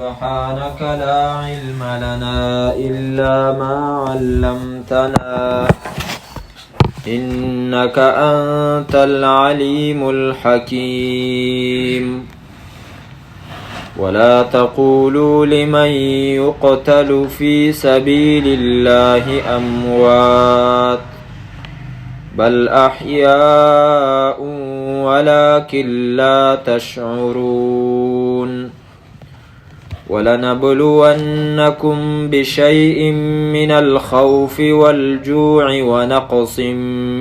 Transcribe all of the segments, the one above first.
سبحانك لا علم لنا إلا ما علمتنا إنك أنت العليم الحكيم ولا تقولوا لمن يقتل في سبيل الله أموات بل أحياء ولكن لا تشعرون ولنبلونكم بشيء من الخوف والجوع ونقص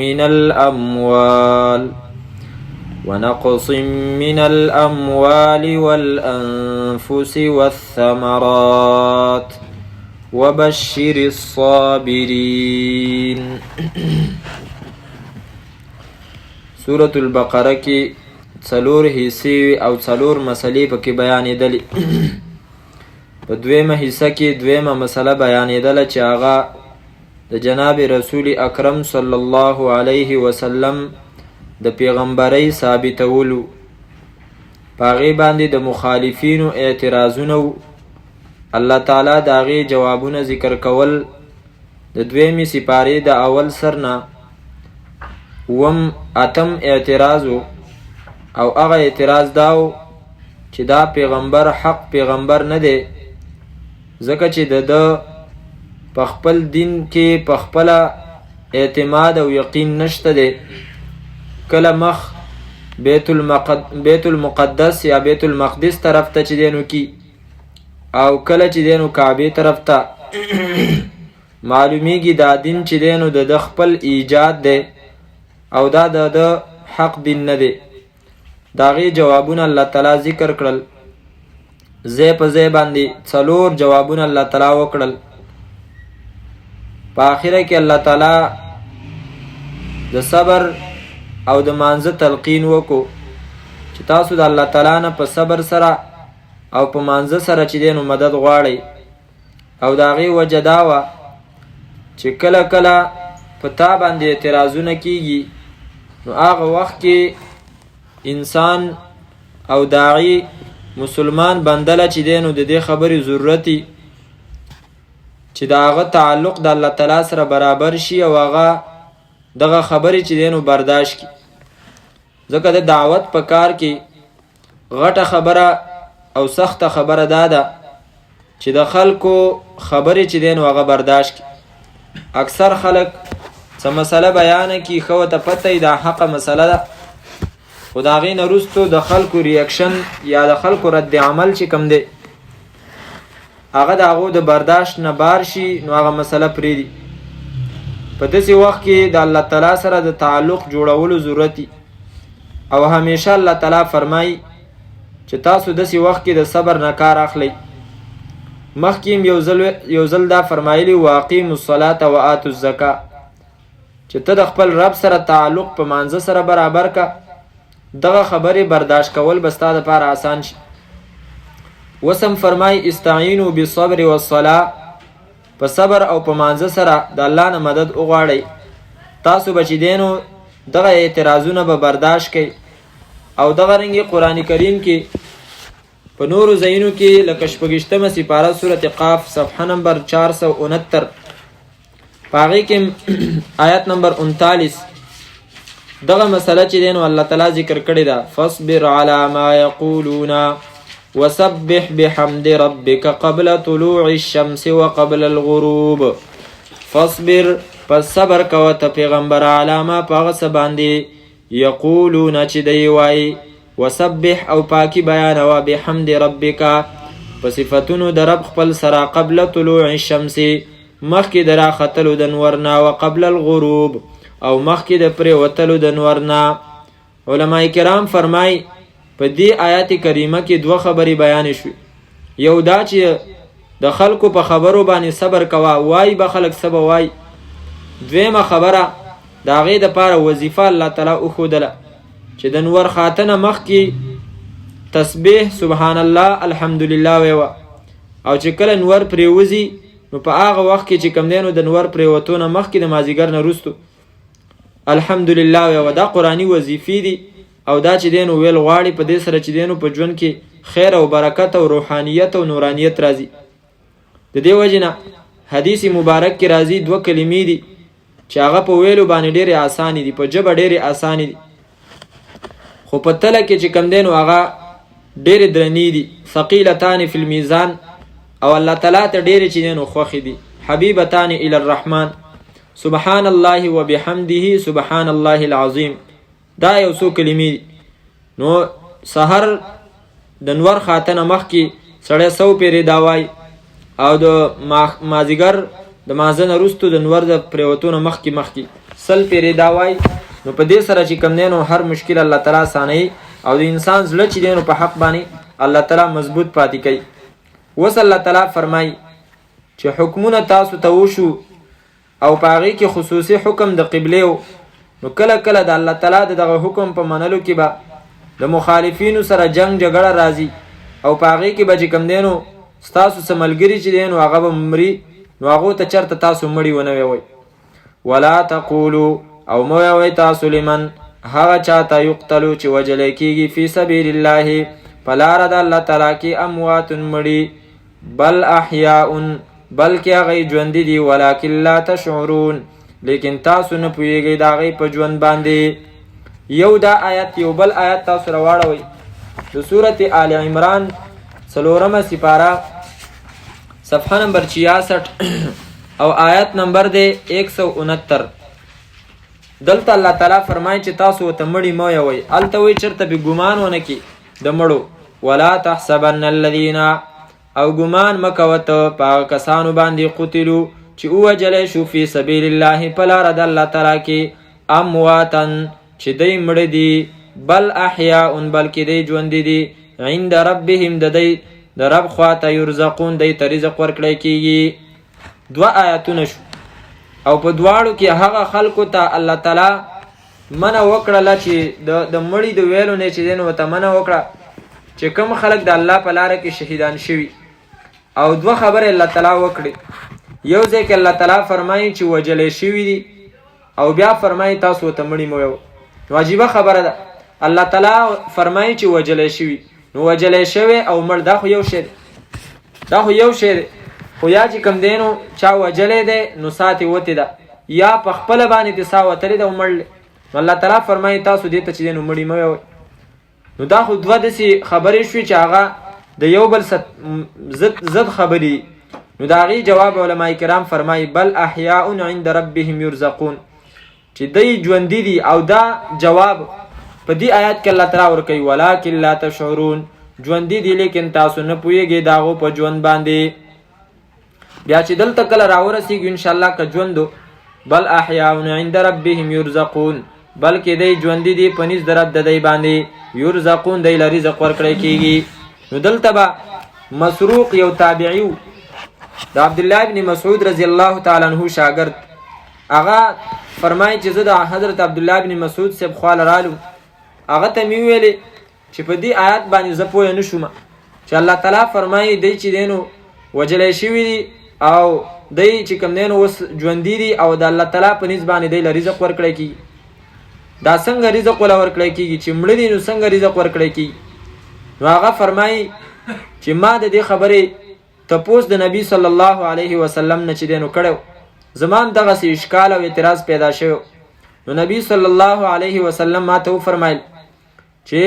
من الأموال والأنفس والثمرات وبشر الصابرين. سورة البقرة کی څلور حصے او څلور مسلې پکې بیانېدلې. په دویمه حصہ کې دویمه مسله بیانېدله چې هغه د جناب رسول اکرم صلی الله علیه وسلم د پیغمبرۍ ثابتولو. په هغې باندې د مخالفینو اعتراضونه و. الله تعالی د هغې جوابونه ذکر کول. د دویمې سپارې د اول سر نه اتم اعتراض او هغه اعتراض داو چې دا پیغمبر حق پیغمبر نه دی، ځکه چې د په خپل دین کې په خپله اعتماد او یقین نشته دی. کله مخ بیت المقدس یا بیت المقدس طرف ته چې دی نو کی، او کله چې دی نو کعبې طرف ته. معلومیږي دا دین چې دی نو د خپل ایجاد دی او دا د حق دین نه دی. د هغې جوابونه الله تعالی ذکر کړل. ځای په ځای باندې څلور جوابونه الله تعالی وکړل. په آخره کې الله تعالی د صبر او د مانځه تلقین وکړو چې تاسو د الله تعالی نه په صبر سره او په مانځه سره چې دی نو مدد غواړئ. او د هغې وجه دا وه چې کله کله په تا باندې اعتراضونه کیږي، نو هغه وخت کې انسان او داعی مسلمان بندله چې دی نو د دې خبرې ضرورتي چې د هغه تعلق د الله تعالی سره برابر شي او هغه دغه خبرې چې دی نو برداشت کړي. ځکه د دعوت په کار کې غټه خبره او سخته خبره دا ده چې د خلکو خبرې چې دی نو هغه برداشت کړي. اکثر خلک څه مسله بیانه کړي، ښه ورته پته وي دا حقه مسله ده، خو د هغې نه وروستو د خلکو ریاکشن یا د خلکو رد عمل چې کوم دی هغه د هغو د برداشت نه بار شي، نو هغه مسله پرېږدي. په داسې وخت کې د الله تعالی سره د تعلق جوړولو ضرورت دي. او همیشه الله تعالی فرمایي چې تاسو داسې وخت کې د صبر نه کار اخلئ. مخکې یو ځل دا فرمایلي واقیموا الصلاة وآتوا الزکاة، چې ته د خپل رب سره تعلق په مانځه سره برابر کا. دغه خبرې برداشت کول به ستا دپاره آسان شي. وسم فرمای استعینوا بالصبر والصلاة، په صبر او په مانځه سره د الله نه مدد وغواړئ. تاسو به چې دی نو دغه اعتراضونه به برداشت کوئ. او دغه رنګې قرآن کریم کې په نورو ځایونو کې لکه 26مه سپاره سورة قاف صفحه نمبر 469 په هغې کې آیت نمبر 39 دغه مسله چې دی نو الله تعالی ذکر کړې ده. فاصبر علی ما یقولون وسبح بحمد ربک قبل طلوع الشمس وقبل الغروب. فاصبر، پس صبر کوه ته پیغمبر، علی ما په هغه څه باندې یقولون چې دی وایي، وسبح او پاکی بیانوه، بحمد ربک په صفتونو د رب خپل سره، قبل طلوع الشمس مخکې د راختلو د نور نه، وقبل الغروب او مخکې د پرېوتلو د نور نه. علما کرام فرمای په دې آیات کریمه کې دوه خبرې بیانې شوې. یو دا چې د خلکو په خبرو باندې صبر کوه، وای به خلک څه به وای. دویمه خبره د هغې دپاره وظیفه الله تعالی وښودله چې د نور خاتنه مخکې تسبیح سبحان الله الحمدلله ویوه، او چې کله نور پرېوځي نو په هغه وخت کې چې کوم دی نو د نور پرېوتو نه مخکې د مازدیګر نه وروستو الحمدلله ویوه. دا قرآني وظیفې دي او دا چې دی نو ویل غواړي. په دې سره چې دی نو په ژوند کې خیر او برکت او روحانیت او نورانیت راځي. د دې وجې نه حدیث مبارک کې راځي دوه کلمې دي چې هغه په ویلو باندې ډېرې اسانې دي، په ژبه ډېرې اسانې دي، خو په تله کې چې کم دی نو هغه ډېرې درنې دي. ثقیلتان فی المیزان، او الله تعالی ته ډېرې چې دی نو خوښې دي. حبیبتان الی الرحمن، سبحان الله وبحمده سبحان الله العظیم. دا یو څو کلمې دي. نو سحر د نور خاتنه مخکې سړی 100 پیرې دا وایي، او د مازدیګر د مازه نه وروسته د نور د پرېوتو نه مخکې 100 پیرې دا وایي. نو په دې سره چې کوم دی نو هر مشکل الله تعالی اسانوي، او د انسان زړه چې دی نو په حق باندې الله تعالی مضبوط پاتې کوي. اوس الله تعالی فرمایي چې حکمونه تاسو ته وشو او په هغې کې خصوصي حکم د قبلې و، نو کله کله د الله تعالی د دغه حکم په منلو کې به د مخالفینو سره جنگ جګړه راځي، او په هغې کې به چې کوم دی نو ستاسو څه ملګري چې دی نو هغه به مري، نو هغو ته چېرته تاسو مړي ونه ویوئ. ولا تقولو، او مه ویوئ تاسو لمن هغه چاته یقتلو چې وجلی کېږي فی سبیل الله په لاره د الله تعالی کې اموات مړي، بل احیاء بلکې هغوی ژوندي دي، ولکن لا تشعرون لیکن تاسو نه پوهیږئ د هغوی په ژوند باندې. یو دا آیت یو بل آیت تاسو راواړوئ د سورت آل عمران 4 سپاره صفحه نمبر 66 او آیت نمبر دی 169. دلته الله تعالی فرمایي چې تاسو ورته مړي مه ویوئ، هلته وایي چېرته بې ګمان ونه کړي د مړو. ولا تحسبن الذین، او ګمان مه کوه ته په هغه کسانو باندې قتلو چې ووجلی شو فی سبیل الله په لاره د الله تعالی کې امواتن چې دی مړه دي، بل احیاء بلکې دی ژوندي دي، عند ربهم د دی د رب خواته یرزقون دی ته رزق ورکړی کېږي. 2 آیاتونه شو، او په دواړو کې هغه خلکو ته الله تعالی منع وکړله چې د مړي د ویلو نه چې دی نو ورته منع وکړه چې کوم خلک د الله په لاره کې شهیدان شوي. او 2 خبرې الله تعالی وکړي. یو ځای کې الله تعالی فرمایي چې وجلی شوي دي، او بیا فرمایي تاسو ورته مړي مه ویوئ. نو عجیبه خبره ده، الله تعالی فرمایي چې وجلی شوي، نو وجلی شوی او مړ دا خو یو شی دی، دا خو یو شی دی، خو یا چې کوم دی نو چا وجلی دی نو ساتې وتې ده، یا په خپله باندې دې ساه وتلې ده او مړ. نو الله تعالی فرمایي تاسو دې ته چې دی نو مړي مه ویوئ. نو دا خو 2 داسې خبرې شوي چې هغه د یو بل ضد خبرې. نو د هغې جواب علما کرام فرمایي بل احیاء عند ربهم یرزقون، چې دی ژوندي دي. او دا جواب په دې آیات کې الله تعالی ورکوي ولکن لا تشعرون، ژوندي دي لیکن تاسو نه پوهیږئ د هغو په ژوند باندې. بیا چې دلته کله راورسېږو انشاءالله که ژوندو بل احیاء عند ربهم یرزقون، بلکې دی ژوندي دي په نزد د رب د دی باندې، یرزقون دی له رزق ورکړی کېږي. نو دلته به مسروق یو تابعي و د عبدالله ابن مسعود رضی الله تعالی عنه شاګرد، هغه فرمایي چې زه د حضرت عبدالله ابن مسعود صاحب خواله رالم، هغه ته مې وویلې چې په دې آیات باندې زه پوه نه شوم چې الله تعالی فرمایي دی چې دی نو وجلی شوي دي او دی چې کوم دی نو اوس ژوندي دي، او د الله تعالی په نسبت باندې دی له رزق ورکړی کېږي. دا څنګه رزق وله ورکړی کېږي چې مړه دي نو څنګه رزق ورکړی کېږي؟ نو هغه فرمایي چې ما د دې خبرې تپوس د نبی صلی الله علیه وسلم نه چې دی نو کړی، زما هم دغسې اشکال او اعتراض پیدا شوی. نو نبی صلی الله علیه وسلم ما ته وفرمایل چې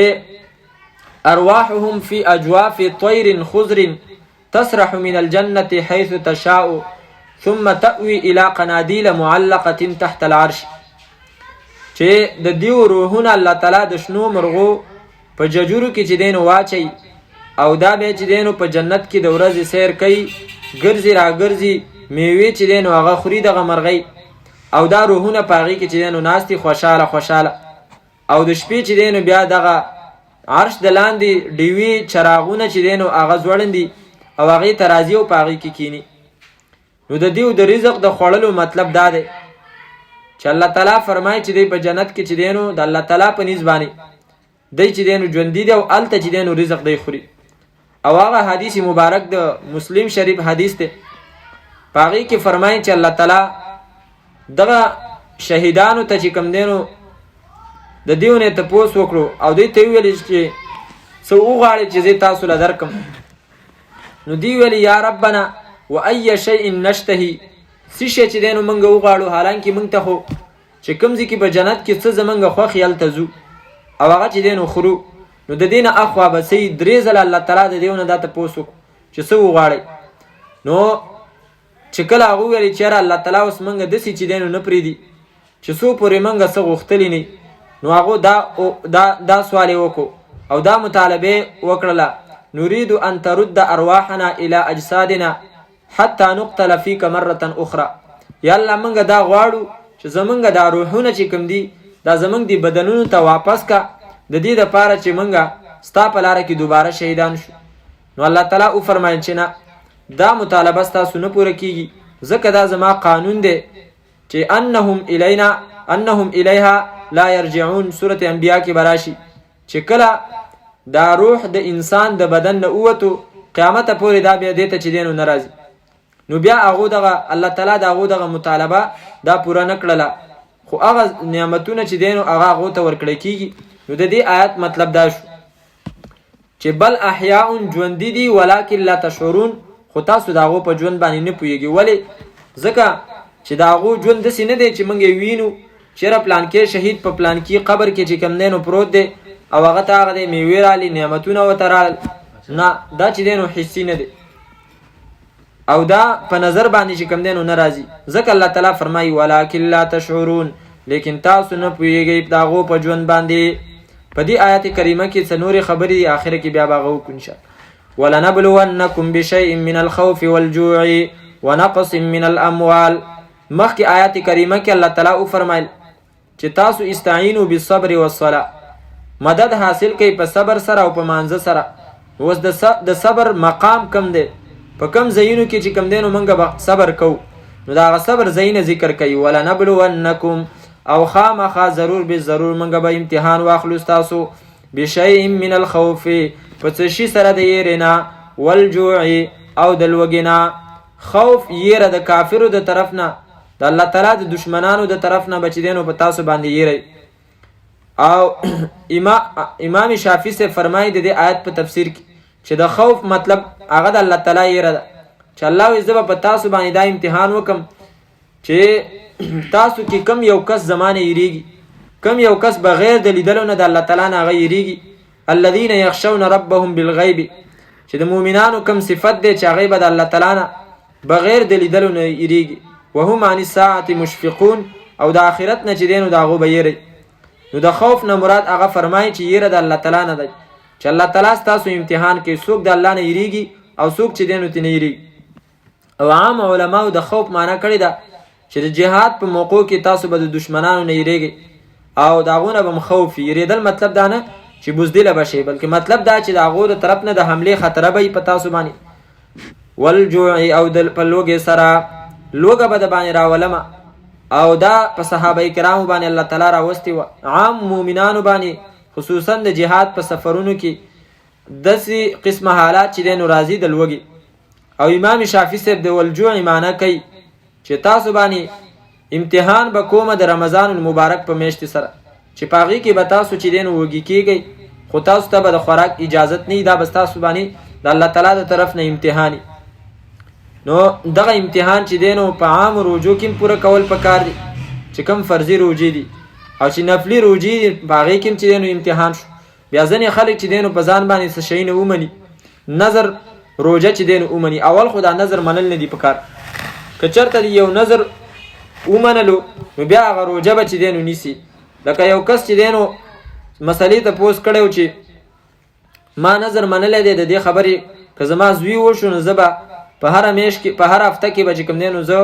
ارواحهم فی اجواف طیر خضر تسرح من الجنة حيث تشاء ثم تأوي الى قناديل معلقة تحت العرش، چې د دیو روحونه الله تعالی د شنو مرغو په ججورو کې چې دی نو واچوي، او دا بیا چې دی نو په جنت کې د ورځې سیر کوي، ګرځي راګرځي، میوې چې دی نو هغه خوري دغه مرغۍ، او دا روحونه په هغې کې چې دی نو ناستې خوشحاله خوشحاله، او د شپې چې دی نو بیا دغه عرش د لاندې ډیوې چراغونه چې دی نو هغه ځوړندي او هغې ته راځي او په هغې کې کینی. نو د دیو د رزق د خوړلو مطلب دا دی چې الله تعالی فرمایي چې دی په جنت کې چې دی نو د الله تعالی په نیز باندې دی چې دی نو ژوندي دی او هلته چې دی نو رزق دی خوري. او هغه حدیث مبارک د مسلم شریف حدیث دی، په هغې کې فرمایي چې الله تعالی دغه شهیدانو ته چې کوم دی نو د دیو نه تپوس وکړو او دوی ته ویل چې څه وغواړئ چې زه تاسو له درکم. نو دی ویلي یا ربنا و ای شیء نشتهي، څه شی چې دی نو موږ وغواړو، حالانکې موږ ته خو چې کوم ځای کې په جنت کې څه زموږ خوښ یې هلته ځو او هغه چې دی نو خورو. نو د دې نه اخوا به څه 3 ځله الله تعالی د دیو نه دا تپوس وکړو چې څه وغواړئ. نو چې کله هغه وویل چې یاره الله تعالی اوس موږ داسې چې دی نو نه پرېږدي چې څو پورې موږ څه غوښتلي نه، نو هغو دا سوال یې وکړو او دا مطالبه وکړله، نريد ان ترد ارواحنا الى اجسادنا حتى نقتل فيك مره اخرى. یا الله موږ دا غواړو چې زمونږ دا روحونه چې کوم دي دا زمونږ دی بدنونو ته واپس کا، د دې دپاره چې موږ ستا په لاره کې دوباره شهیدان شو. نو الله تعالی وفرمایل چې نه، دا مطالبه ستاسو نه پوره کیږي، ځکه دا زما قانون دی چې انهم الیها لا یرجعون. سورة انبیاء کې براشي چې کله دا روح د انسان د بدن نه ووتو قیامت پورې دا بیا دې ته چې دی نو نه راځي. نو بیا هغو دغه الله تعالی د هغو دغه مطالبه دا پوره نه کړله، خو هغه نعمتونه چې دی نو هغه هغو ته ورکړی کېږي. نو د دې آیت مطلب دا شو چې بل احیاء ژوندي دي ولکن لا تشعرون، خو تاسو د هغو په ژوند باندې نه پوهېږئ. ولې؟ ځکه چې د هغو ژوند داسې نه دی چې موږ یې وینو چېرې پلانکې شهید په پلانکي قبر کې چې کوم دی نو پروت دی او هغه ته هغه دی میوې رالي نعمتونه ورته رالل، نه دا چې دی نو حسي نه دی او دا په نظر باندې چې کوم دی نو نه راځي. ځکه الله تعالی فرمایي ولکن لا تشعرون، لیکن تاسو نه پوهېږئ د هغو په ژوند باندې. په دې آیت کریمه کې څه نورې خبرې دي، آخره کې بیا به هغه وکړو انشاءالله. ولنبلونکم بشیء من الخوف والجوع ونقص من الاموال. مخکې آیت کریمه کې الله تعالی وفرمایل چې تاسو استعینوا بالصبر والصلاة، مدد حاصل کوي په صبر سره او په مانځه سره. اوس د صبر مقام کم دی، په کم ځایونو کې چې کم دی نو موږ به صبر کوو، نو د هغه صبر ځایونه ذکر کوي. ولنبلونکم او خامخا ضرور به ضرور موږ به امتحان واخلو ستاسو بشیء من الخوف، په څه شي سره د یېرې نه، والجوع او د لوږې نه. خوف یېره د کافرو د طرف نه، د الله تعالی د دشمنانو د طرف نه بچ دی نو په تاسو باندې یېری. او امام شافعي سے فرمایي د دې آیت په تفسیر کې چې د خوف مطلب هغه د الله تعالی یېره ده، چې الله وایي زه به په تاسو باندې دا امتحان وکم چې تاسو کې کم یو کس زمانه یریږي، کم یو کس بغیر د لیدلو نه د الله تعالی نه هغه یریږي. الذين يخشون ربهم بالغیب، چې د مؤمنانو کم صفت دی چې هغه به د الله تعالی نه بغیر د لیدلو نه یریږي. وهم عن الساعة مشفقون، او د آخرت نه چې دی نو د هغو به یری. نو د خوف نه مراد هغه فرمایي چې یره د الله تعالی نه دی، چې الله تعالی ستاسو امتحان کوي، څوک د الله نه یریږي او څوک چې دی نو ترې نه یریږي. او عام علماو د خوف معنی کړې ده چې د جهاد په موقعو کې تاسو به د دشمنانو نه یریږئ او د هغو نه به خوف. یریدل مطلب دا نه چې بزدله به شئ، بلکې مطلب دا چې د هغو د طرف نه د حملې خطره به په تاسو باندې. والجوع او د په لوږې سره، لوږه به د باندې راولمه، او دا په صحابه کرامو باندې الله تعالی راوستې وه، عام مؤمنانو باندې خصوصا د جهاد په سفرونو کې داسې قسمه حالات چې دی نو راځي د لوږې. او امام شافعي صاحب د والجوع معنی کوي چې تاسو باندې امتحان به کومه د رمضان المبارک په میاشتې سره، چې په هغې کې به تاسو چې دی نو وږي کېږئ، خو تاسو ته به د خوراک اجازت نه وي، دا به ستاسو باندې د الله تعالی د طرف نه امتحان. نو دغه امتحان چې دی نو په عام روجو کې پوره کول پکار دي، چې کم فرضي روجې دي او چې نفلي روجې دي په هغې کې چې دی نو امتحان شو. بیا ځینې خلک چې دی نو په ځان باندې څه شی نه ومني، نظر روجه چې دی نو ومني. اول خو دا نظر منل نه دي پکار، که چېرته یو نظر ومنلو نو بیا هغه روجه به چې دی نو نیسي. لکه یو کس چې دی نو مسلې ته پوس کړی و چې ما نظر منلی دی د دې خبرې که زما زوی وشو نو زه به په هره میاشت کې په هر هفته کې به چې کوم دی نو زه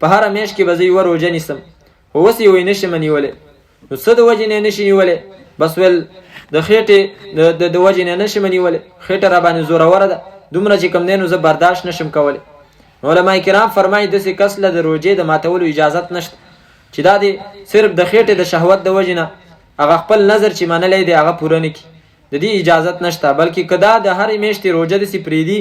په هره میاشت کې به زه یوه روژه نیسم، خو اوس یې وایي نشم نیولی. نو څه د وجې نه یې نشي نیولی؟ بس ویل د خېټې د وجې نه نشم نیولی، خېټه را باندې زوروره ده، دومره چې کوم دی نو زه برداشت نشم کولی. علماء کرام فرمایي داسې کس له د روژې د ماتولو اجازت نشته چې دا دی صرف د خېټې د شهوت د وجې نه هغه خپل نظر چې منلی دی هغه پوره نه کړي، د دې اجازت نشته. بلکې که دا د هرې میاشتې روژه داسې پرېږدي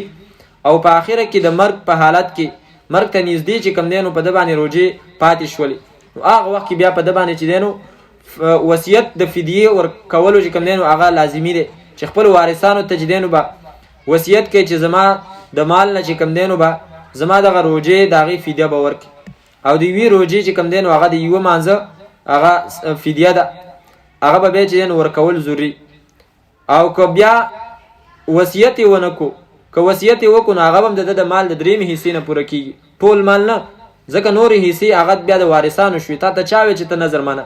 او په آخره کې د مرګ په حالت کې مرګ ته نږدې چې کوم دی نو په ده باندې روژې پاتې شولې، نو هغه وخت کې بیا په ده باندې چې دی نو وصیت د فدیې ورکولو چې کوم دی نو هغه لازمي دی چې خپل وارثانو ته چې دینو به وصیت کوي چې زما د مال نه چې کم دینو به زما دغه روجې د هغې فدیه به ورکړي او د یوې روجې چې کم دینو هغه د یوه مانځه هغه فدیه ده هغه به بیا چې دینو ورکول ضروري او که بیا وصیت یې ونه کړو که وصیت یې وکړو نو هغه به هم د مال د درېیمې حصې نه پوره کېږي ټول مال نه ځکه نورې حصې هغه بیا د وارثانو شوي تا ته چا وی چې ته نظر منه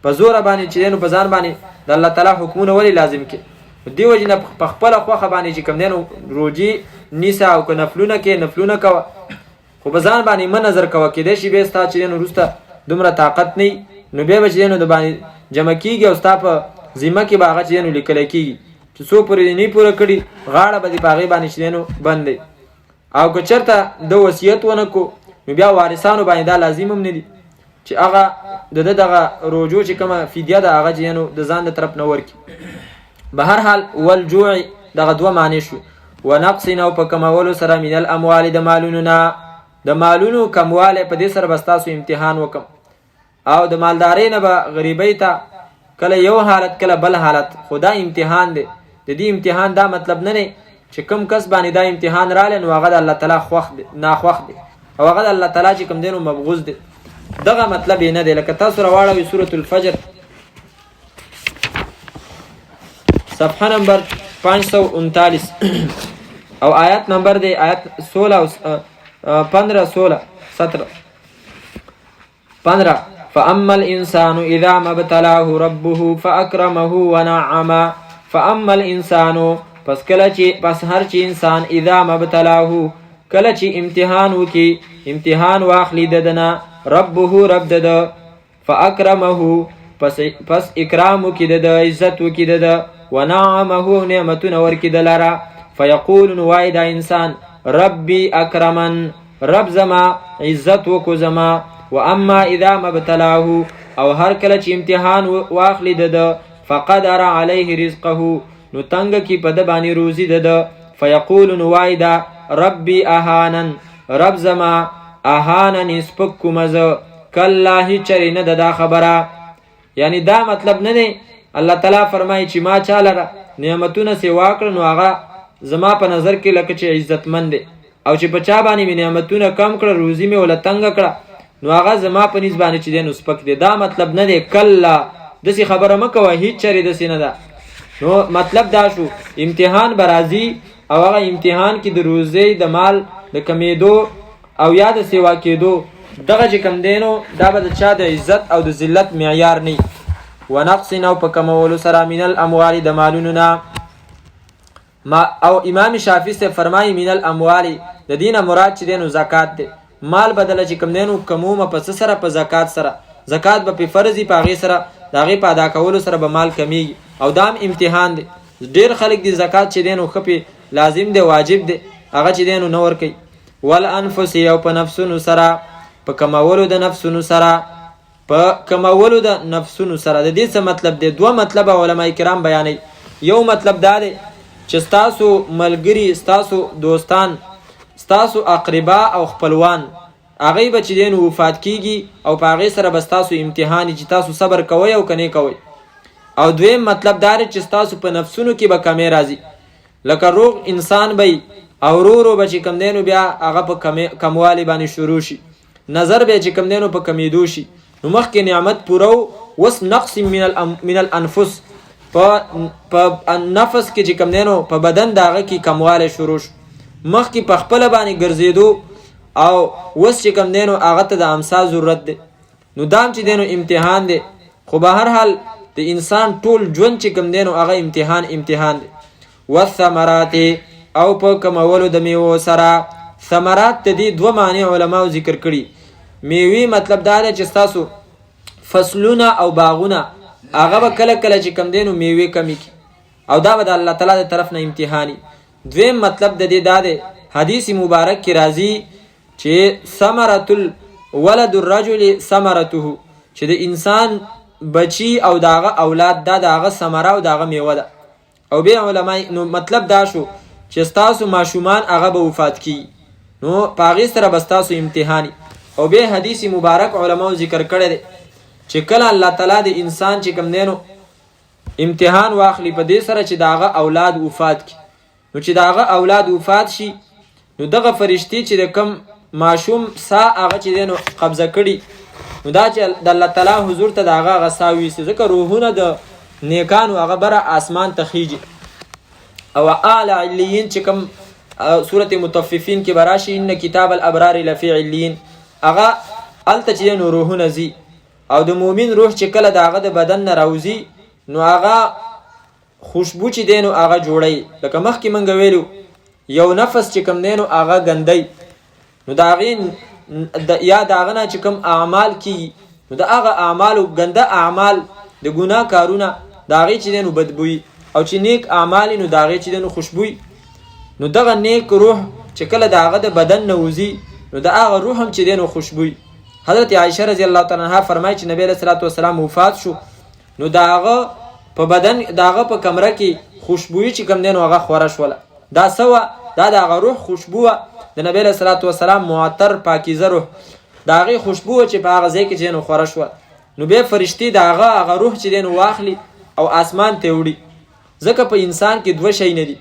په زوره باندې چې دی نو په ځان باندې د الله تعالی حکمونه ولې لازم کړي دې وجې نه په خپله خوښه باندې چې کوم دی نو روجې نیسه او که نفلونه کې نفلونه کوه خو په ځان باندې مه نظر کوه کېدای شي بیا ستا چې دی نو وروسته دومره طاقت نه نو بیا به چې دی نو د باندې جمع کېږي او ستا په ذمه کې به هغه چې دی نو لیکلی کېږي چې څو پورې دې نه پوره کړي غاړه به دې په هغې باندې چې دی نو بند دی او که چېرته د وصیت ونه کړو نو بیا وارثانو باندې دا لازم هم نه دي چې هغه د دغه روجو چې کومه فدیه ده هغه چې دی نو د ځان د طرف نه ورکړي به هر حال والجوع دغه دوه معنی شو ونقص او په کمولو سره من الاموال د مالونو نه د مالونو کمواله په دې سره به ستاسو امتحان وکم او د مالدارۍ نه به غریبۍ ته کله یو حالت کله بل حالت خدا امتحان دی د دې امتحان دا مطلب نه دی چې کم کس باندې دا امتحان رالی نو هغه د الله تعالی خوښ دی ناخوښ دی او هغه د الله تعالی چې کوم دی نو مبغوض دی دغه مطلب یې نه دی لکه تاسو راواړوئ سورة الفجر صفحه نمبر 539 او آیت نمبر دی آیت 15 فاما الانسان اذا ما ابتلاه ربه فاكرمه ونعما فاما الانسان پس هر چی انسان اذا ما ابتلاه کله چې امتحان وکي امتحان واخلي ددنه ربه رب دد فاكرمه پس اکرام وکي دد عزت وکي دد ونعمه نعمتونه ورکي دلاره فيقول نوای دا انسان ربي اکرمن رب زما عزت وکو زما واما اذا ما ابتلاه او هر کله چې امتحان واخلي دد فقدر عليه رزقه نو تنگ کی پد باندې روزي دد فيقول نوای دا ربي اهانن رب زما اهانن سپکو مزه کله هی چرینه دا خبره یعنی دا مطلب نه دی الله تعالی فرمایي چې ما چاله نعمتونه سی واکړ نو هغه زما په نظر کې لکه چې عزتمند دی او چې په چا باندې مې نعمتونه کم کړه روزي مې ولا تنګ کړه نو هغه زما په نسبت باندې چې دی نو سپک دی دا مطلب نه دی کله داسې خبره مه کوه هیڅ چرې داسې نه ده نو مطلب دا شو امتحان به راځي او هغه امتحان کې د روزۍ د مال د کمیدو او یا د سیوا کېدو دغه چې کم دی نو دا به د چا د عزت او د ذلت معیار نه ونقص او په کمولو سره من الاموال د مالونو نه او امام شافعي سے فرمایي من الاموال د دینه مراد چې دی نو زکات دی مال بدله چې کم دی نو کمومه په سره په زکات سره زکات به په فرضي په هغې سره د هغې په ادا کولو سره به مال کمیږي او دام امتحان دی ډېر خلک دی زکات چې دی نو ښه لازم دی واجب دی هغه چې دی نو نه ورکوي والانفس او په نفسونو سره په کمولو د نفسونو سره په کمولو د نفسونو سره د دې څه مطلب دی دوه مطلب علما کرام بیانوي یو مطلب دا دی چې ستاسو ملګري ستاسو دوستان ستاسو اقربا او خپلوان هغې به چې دی نو وفات کیږي او په هغې سره به ستاسو امتحان چې تاسو صبر کوئ او که نه کوئ او دویم مطلب دا دی چې ستاسو په نفسونو کې به کمی راځي لکه روغ انسان به او ورو به چې کم دی نو بیا هغه په کموالي باندې شروع شي نظر به چې کم دی نو په کمیدو شي نو مخکې نعمت پوره وس نقص من الانفس په نفس کې چې کم دی نو په بدن د هغه کې کموالی شروع شو مخکې په خپله باندې ګرځېدو او وس چې کم دی نو هغه ته د امسا ضرورت دی نو دام چې دی نو امتحان دی خو به هر حال د انسان ټول ژوند چې کم دی نو هغه امتحان دی والثمرات او په کمولو د میوو سره ثمرات د دې دوه معنی علماو ذکر کړي میوې مطلب دا دی چې ستاسو فصلونه او باغونه هغه به کله کله چې کم دی نو میوې کمې کړي او دا به د الله تعالی د طرف نه امتحاني دویم مطلب د دې دا دی حدیث مبارک کې راځي چې ثمرة الولد الرجل ثمرته چې د انسان بچی او داغه اولاد دا داغه ثمره او داغه میوه ده او بیا علماء نو مطلب دا شو چې ستاسو ماشومان هغه به وفات کی نو پاغي سره به ستاسو امتحاني او بیا حدیث مبارک علماء ذکر کړی دی چې کله الله تعالی د انسان چې کم دی نو امتحان واخلي په دې سره چې داغه اولاد وفات کی. نو چې داغه اولاد وفات شي نو دغه فرشتي چې د کم ماشوم سا هغه چې دینو قبضه کړي نو دا چې د الله تعالی حضور ته داغه غساوي سي ځکه روحونه د نیکانو هغه بره اسمان ته خیږي. او اعلی علیین چې کم سورة مطففین کې براشي ان کتاب الابرار لفی علیین هغه الته چې دینو روحونه زی او د مؤمن روح چې کله داغه د بدن نه راوزی نو هغه خوشبو چې دینو هغه جوړي لکه مخکې منګ ویلو یو نفس چې کم دینو هغه ګندای نو داغین یا داغه نه چې کم اعمال کی نو دا هغه اعمال ګنده اعمال د ګناه کارونه داغه چې دینو بدبوئی او چې نیک اعمال نو داغه چې دینو خوشبوئی. نو دغه نیک روح چې کله داغه د بدن نه وزي نو دا هغه روح هم چې دینو خوشبوئی. حضرت عائشہ رضی الله تعالی عنها فرمایي چې نبی صلی الله علیه وسلم وفات شو نو داغه په بدن داغه په کمره کې خوشبوئی چې کم دینو هغه خوره شوله دا سوا دا داغه روح خوشبو د نبی صلی الله علیه وسلم معطر پاکیزه روح داغه خوشبو چې په هغه ځای کې دینو خوره شو نو به فرشتي داغه روح چې دینو واخلي او اسمان ته وړي. ځکه په انسان کې دوه شی نه دي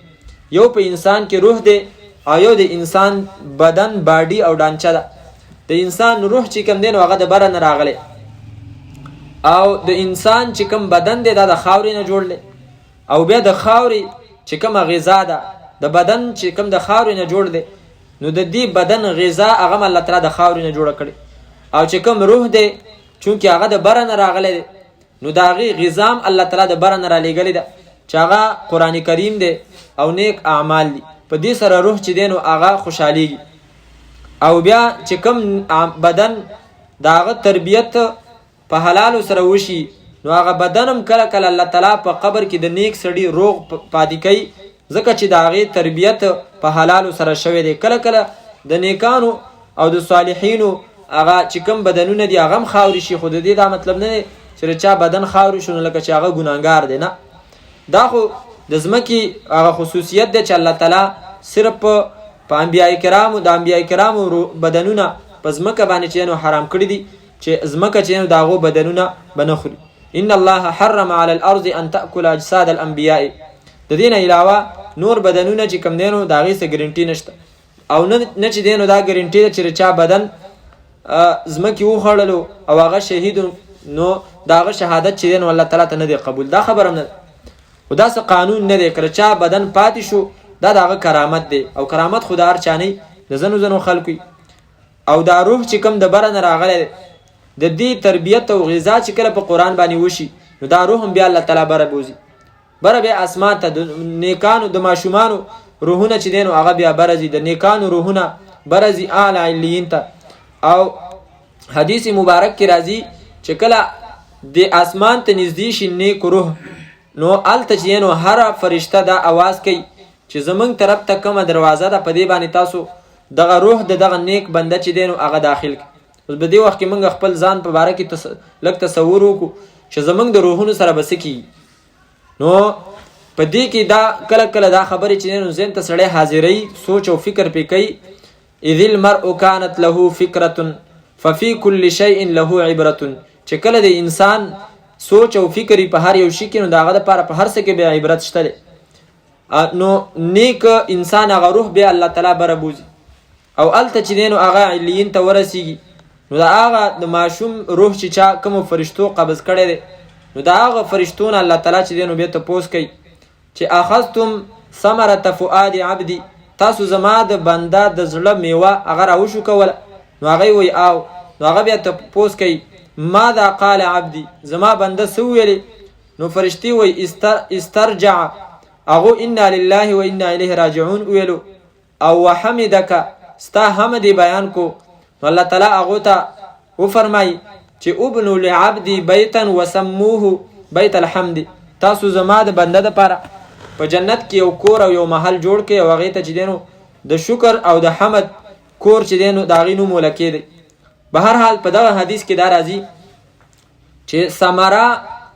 یو په انسان کې روح دی او یو د انسان بدن باډي او ډانچه ده. د انسان روح چې کم دینو هغه د بره نه راغلی او د انسان چې کم بدن دی دا د خاورې نه جوړ دی او بیا د خاورې چې کم غذا ده د بدن چې کم د خاورې نه جوړ دی نو د دې بدن غذا هغه الله تعالی د خاورې نه جوړ کړي او چې کم روح دی چونکه هغه د بره نه راغلی دی نو دا غي غذام الله تعالی د بره نه را لېږلی ده چې هغه قرآن کریم دی او نیک اعمال دي په دې سره روح چې دینو هغه خوشحاليږي. او بیا چې کم بدن داغه تربیت په حلال سره وشي نو هغه بدنم کله کله الله تعالی په قبر کې د نیک سړي روغ پاتې کوي ځکه چې داغه تربیت په حلال سره شوی دی. کله کله د نیکانو او د صالحینو هغه چې کم بدنونه دي هغه خاوري شي خود دې دا مطلب نه چې چا بدن خاوري شونه لکه چې هغه ګناګار دی نه. دا خو د زمکی هغه خصوصیت دی چې الله تعالی صرف په انبیاء کرامو د انبیاء کرامو بدنونه په زمکه باندې چې نو حرام کړی دي چې زمکه چې نو داغو بدنونه بنخوري. ان الله حرم على الارض ان تاكل اجساد الانبیاء د دین علاوه نور بدنونه چې کم دینو داغه څه ګارانټي نشته او نه چې دینو دا ګارانټي ده چې چا بدن زمکی وخړلو او هغه شهید نو داغه شهادت چې دینو الله تعالی ته نه دی قبول. دا خبره نه او دا څه قانون نه دی کړ چا بدن پاتې شو دا داغه کرامت دی او کرامت خدا هر چانه د زنو خلکو او دا روح چې کم د بره نه راغلی د دې تربیت او غذا چې کله په قران باندې وشي نو دا روح هم بیا الله تعالی بره بوزي بره بیا اسمان ته د نیکانو د ماشومانو روحونه چې دینو هغه بیا برزي د نیکانو روحونه برزي اعلی علیین ته. او حدیث مبارک کې راځي چې کله د اسمان ته نږدې شي نیک روح نو الته چې نو هر فرشته دا आवाज کوي چې زمنګ طرف ته کومه دروازه ده په دې باندې تاسو دغه روح دغه نیک بنده چې دینو هغه داخل کی. اوس په دې وخت کې موږ خپل ځان په باره کې لږ تصور وکړو چې زمنګ د روحونو سره بس کی نو په دې کې دا کله کله دا خبرې چې نو زین ته سړی حاضرې سوچ او فکر پې کوي. اذ المرء كانت له فکرة ففي كل شيء له عبرة چې کله د انسان سوچ او فکر په هر یو شي کې نو داغه لپاره په هر څه کې به عبرت شته. نو نیک انسان هغه روح به الله تعالی بره بوزي او الته چې دینو هغه علیین ته ورسیږي نو دا هغه د ماشوم روح چې چا کوم فرشتو قبض کړي دي نو دا هغه فرشتون الله تعالی چې دینو به ته پوس کوي چې اخذتم ثمرة فؤاد عبدي تاسو زما د بنده د زړه میوه هغه راوشو کول نو هغه وی او نو هغه بیا ته پوس کوي ماذا قال عبدي زما بنده سو ویلي نو فرشتي وی استرجع اغو انا لله و انا الیه راجعون ویلو او وحمدک ستا حمد بیان کو الله تعالی اغو ته و فرمای چې ابنوا لعبدي بیتا وسموه بیت الحمد تاسو زما د بنده لپاره په جنت کې یو کور او یو محل جوړ کړئ او هغه ته چې دینو د شکر او د حمد کور چې دینو دا غینو مولکې دی. به هر حال په دغه حدیث کې دا راځي چې ثمره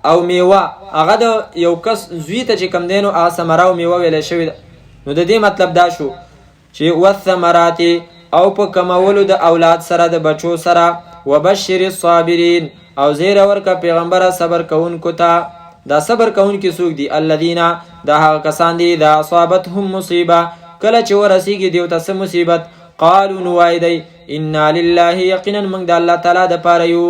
او میوه هغه د یو کس زوی ته چې کم دینو هغه ثمره او میوه ویل شوی ده. نو د دې مطلب دا شو چې والثمرات او په کمولو د اولاد سره د بچو سره وبشر الصابرین او زیر ورکا پیغمبر صبر کوونکو ته دا صبر کوونکي څوک دي؟ الذین دا هغه کسان دي دا اصابتهم مصیبه کله چې ورسیږي دیو ته څه مصیبت قالو نو وایي دی انا لله یقینا موږ د الله تعالی دپاره یو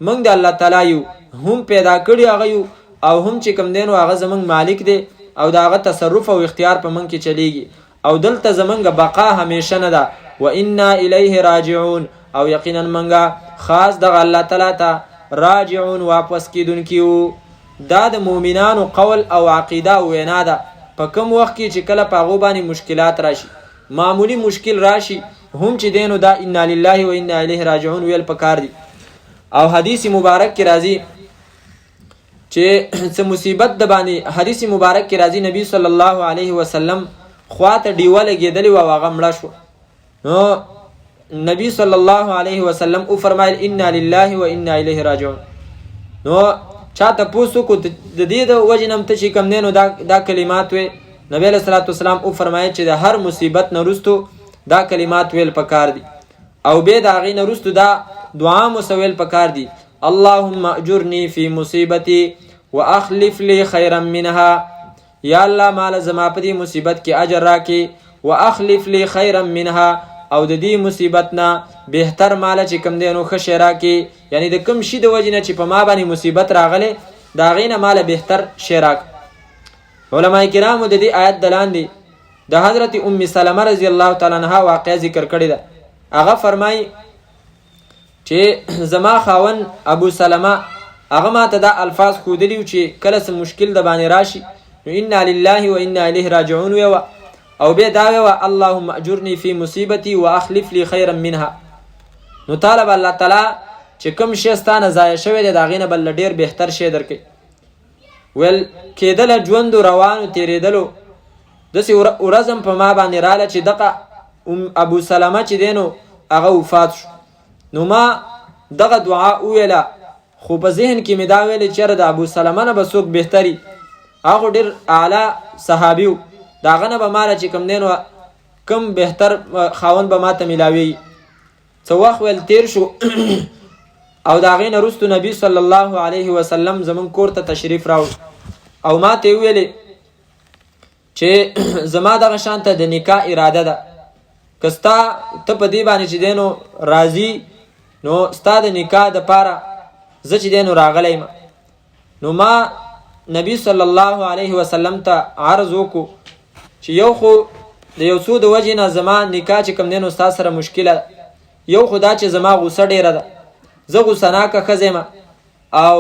موږ د الله تعالی یو هم پیدا کړي هغه یو او هم چې کوم دی نو هغه زموږ مالک دی او د هغه تصرف او اختیار په موږ کې چلیږي او دلته زموږ بقا همیشه نه ده و انا الیه راجعون او یقینا موږ خاص دغه الله تعالی ته راجعون واپس کیدونکي یو دا د مؤمنانو قول او عقیده او وینا ده په کوم وخت کې چې کله په هغو باندې مشکلات راشي معمولی مشکل راشي هم چې دینو دا انا لله و انا الیه راجعون ویل پکار دي او حدیث مبارک کې راځي چې څه مصیبت د باندې حدیث مبارک کې راځي نبی صلی الله علیه وسلم خواته ډیوه لګېدلې وه او هغه مړه شوه نو نبی صلی الله علیه وسلم او فرمایل انا لله و انا الیه راجعون نو چاته پوسو کو د دې د وجنم ته چې کم دینو دا کلمات وي نبی علیہ الصلوۃ والسلام او فرمایي چې د هر مصیبت نه رستو دا کلمات ویل پکار دي او به دا غي نه رستو دا دعا مسویل پکار دي اللهم اجرني في مصیبتي واخلف لي خيرا منها یا الله مال زما په دې مصیبت کې اجر راکې واخلف لي خيرا منها او د دې مصیبت نه بهتر مال چې کم دینو ښه شی راکې یعنی د کم شي د وجې نه چې په ما باندې مصیبت راغلی د هغې نه مال بهتر شی راک علما کرامو د دې آیت د لاندې د حضرت ام سلمه رضی الله تعالی عنها واقعه ذکر کړې ده هغه فرمایي چې زما خاون ابو سلمه هغه ماته دا الفاظ ښودلي چې کله څه مشکل د باندې راشي نو انا لله و انا الیه راجعون ویوه او بیا دا ویوه اللهم اجرني في مصیبتي واخلف لي خيرا منها نو طالب الله تعالی چې کوم شی ستانه ضایع شوی دی د هغې نه بل ډېر بهتر شی درکوي ویل کېدله ژوند روانو تېرېدلو داسې ورځ هم په ما باندې راله چې دغه ابو سلمه چې دی نو هغه وفات شو نو ما دغه دعا وویله خو په ذهن کې مې دا ویلې چېرې د ابو سلمه نه به څوک بهتري هغه ډېر اعلی صحابي و د هغه نه به ماله چې کوم دی نو کم بهتر خاوند به ما ته میلاویږي څه وخت ویل تیر شو او د هغې نه وروستو نبي صلی الله علیه وسلم زموږ کور ته تشریف راوړ او ما ته یې ویلې چې زما دغه شان ته د نکاح اراده ده که ستا ته په دې باندې چې دی نو راځي نو ستا د نکاح دپاره زه چې دی نو راغلی یم نو ما نبی صلی الله علیه وسلم ته عرض وکړو چې یو خو د یو څو د وجې نه زما نکاح چې کوم دی نو ستا سره مشکله ده یو خو دا چې زما غوسه ډېره ده زه غوسه ناکه ښځه یم او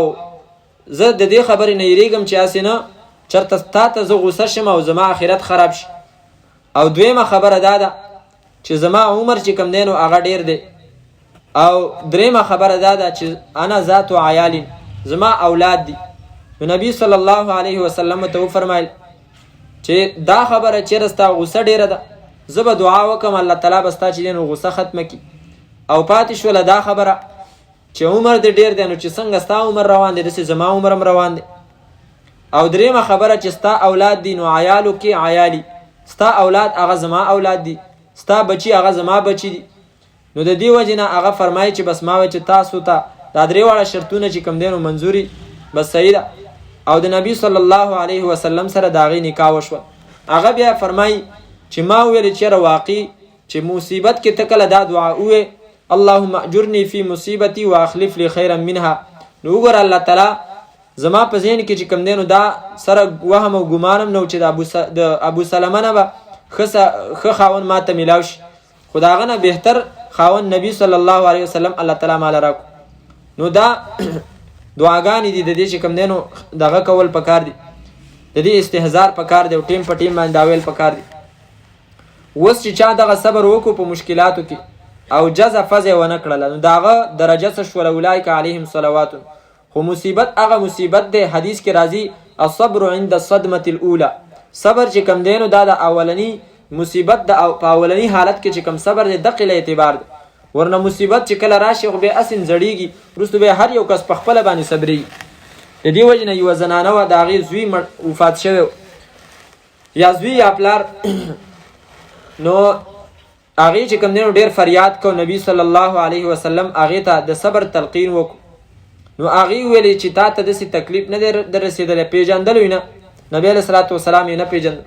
زه د دې خبرې نه یېرېږم چې هسې نه چېرته تا ته زه غوسه شم او زما آخرت خراب شي او دویمه خبره دا ده چې زما عمر چې کوم دی نو هغه ډېر دی او درېیمه خبره دا ده چې انا ذات عیالین زما اولاد دي نو نبی صلی الله علیه وسلم ته وفرمایل چې دا خبره چېرې ستا غوسه ډېره ده زه به دعا وکړم الله تعالی به ستا چې دی نو غوسه ختمه کړي او پاتې شوله دا خبره چې عمر دې ډېر دی نو چې څنګه ستا عمر روان دی داسې زما عمر هم روان دی او درېیمه خبره چې ستا اولاد دي نو عیالو کې عیالي ستا اولاد هغه زما اولاد دي ستا بچي هغه زما بچي دي نو د دې وجې نه هغه فرمایي چې بس ما وایي چې تاسو ته دا درې واړه شرطونه چې کوم دی نو منظوري بس صحیح ده او د نبی صلی الله علیه وسلم سره د هغې نکاح وشوه هغه بیا فرمایي چې ما ویلې چېرې واقع چې مصیبت کې ته کله دا دعا ووې اللهم اجرني في مصیبتي واخلف لي خيرا منها نو وګوره الله تعالی زما په ذهن کې چې کوم دی نو دا سره وهم او ګمان هم نه و چې د ابو سلمه نه به ښه خاوند ما ته میلاو شي خو د هغه نه بهتر خاوند نبی صلی الله علیه وسلم الله تعالی ماله راکړو نو دا دعاګانې دي د دې چې کوم دی نو دغه کول پکار دي د دې استهزار پکار دی او ټیم په ټیم باندې دا ویل پکار دي اوس چې چا دغه صبر وکړو په مشکلاتو کې او جزا فزع ونه کړله نو د هغه درجه څه شوله اولئک علیهم صلوات خو مصیبت هغه مصیبت دی حدیث کې راځي الصبر عند الصدمة الاولى صبر چې کوم دی نو دا د اولني مصیبت د په اولني حالت کې چې کوم صبر دی دقې له اعتبار دی ورنه مصیبت چې کله راشي خو بیا اسین زړیږي وروسته بیا هر یو کس په خپله باندې صبرېږي د دې وجې نه یوه زنانه وه د هغې زوی وفات شوی یا زوی یا پلار نو هغې چې کوم دی نو ډېر فریاد کو نبي صلی الله علیه وسلم هغې ته د صبر تلقین وکړو نو هغې ویلې چې تا ته داسې تکلیف نه دی در رسېدلی پېژندلو یې نه نبي علیه صلات وسلام یې نه پېژند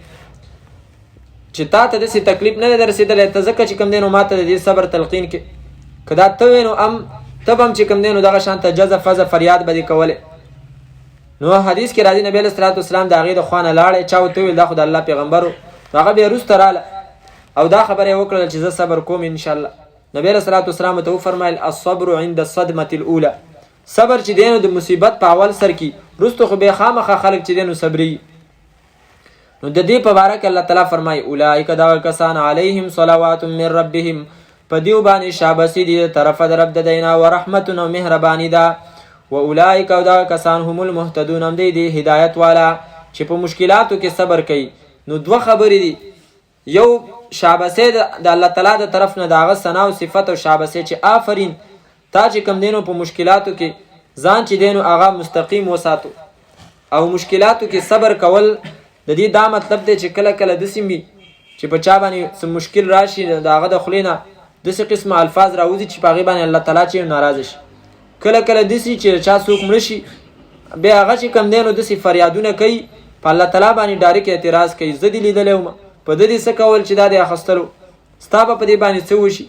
چې تا ته داسې تکلیف نه دی در رسېدلی ته ځکه چې کوم دی نو ما ته د دې صبر تلقین کې که دا ته وې نو ته به هم چې کوم دی نو دغه شان ته جزه فزه فریاد به دې کولی نو حدیث کې راځي نبي علیه صلات وسلام د هغې د خوا نه لاړی چا ورته وویل دا خو د الله پیغمبر و هغه بیا وروسته راله او دا خبره یې وکړله چې زه صبر کوم انشاءالله نبي علیه صلات وسلام ورته وفرمیل الصبر عند الصدمة الاولى صبر چې دی نو د مصیبت په اول سر کې وروسته خو بیا خامخا خلک چې دی نو صبري نو د دې په باره کې الله تعالی فرمایي اولئک دغه کسان علیهم صلوات من ربهم په دیو باندې شابسي دي د طرفه د رب د دی نه ورحمت او مهرباني ده و اولئک دغه کسان هم المهتدون هم دی هدایت والا چې په مشکلاتو کې صبر کوي نو دوه خبرې دي یو شابسه د الله تعالی د طرف نه داغه ثنا او صفت او شابسه چې آفرین تا چې کم دینو په مشکلاتو کې ځان چې دینو هغه مستقیم وساتو او مشکلاتو کې صبر کول د دې دا مطلب دی چې کله کله داسې وي چې په چا باندې څه مشکل راشي د هغه د خولې نه داسې قسمه الفاظ راوځي چې په هغې باندې الله تعالی چې ناراضه شي کله کله داسې چې چا څوک مړه شي بیا هغه چې کم دی نو داسې فریادونه کوي په الله تعالی باندې ډایرک اعتراض کوي زه دې لیدلی وم په ده دې څه کول چې دا دې اخیستلو ستا به په دې باندې څه وشي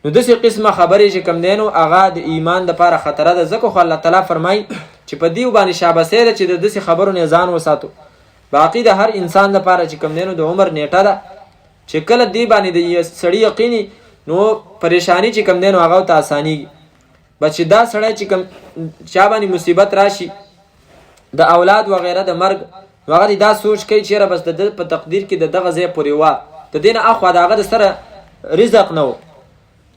نو داسې قسمه خبرې چې کم دی نو هغه د ایمان دپاره خطره ده ځکه خو الله تعالی فرمایي چې په دې باندې شابسۍ ده چې د داسې خبرو نه ځان وساتو باقي د هر انسان دپاره چې کم دی نو د عمر نیټه ده چې کله دې باندې د سړي یقیني نو پریشانی چې کم دی نو هغه ته اسانیږي بس چې دا سړی چې کم چا باندې مصیبت راشي د اولاد وغیره د مرګ هغه دا سوچ کوي چېرې بس د په تقدیر کې د دغه ځای پورې وه د دې نه اخوا د هغه د سره رزق نه و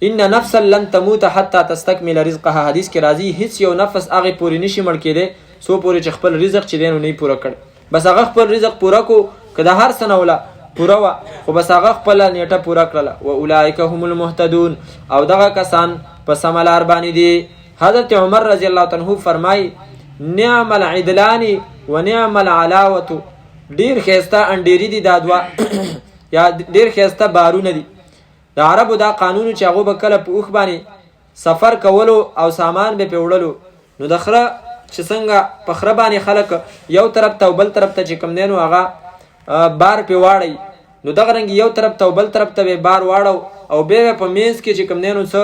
ان نفسا لن تموت حتی تستکمل رزقها حدیث کې راځي هیڅ یو نفس هغې پورې نشي مړ کېدی څو پورې چې خپل رزق چې دی نو نه پوره کړ بس هغه خپل رزق پوره کو که د هر څه نه وله پوره وه خو بس هغه خپله نیټه پوره کړله و اولئک هم المهتدون او دغه کسان په سمه لار باندې دي حضرت عمر رضی الله عنه فرمایي نعم العدلان و نعم العلاوة ډیر ښایسته انډیري دي دا دوه یا ډیر ښایسته بارونه دي د عربو دا قانون چې هغو به کله په اوښ باندې سفر کولو او سامان به پې وړلو نو د خره چې څنګه په خره باندې خلک یو طرف ته او بل طرف ته چې کوم دی نو هغه بار پې واړی نو دغه رنګ یو طرف ته او بل طرف ته به بار واړو او بیا به په منځ کې چې کوم دی نو څه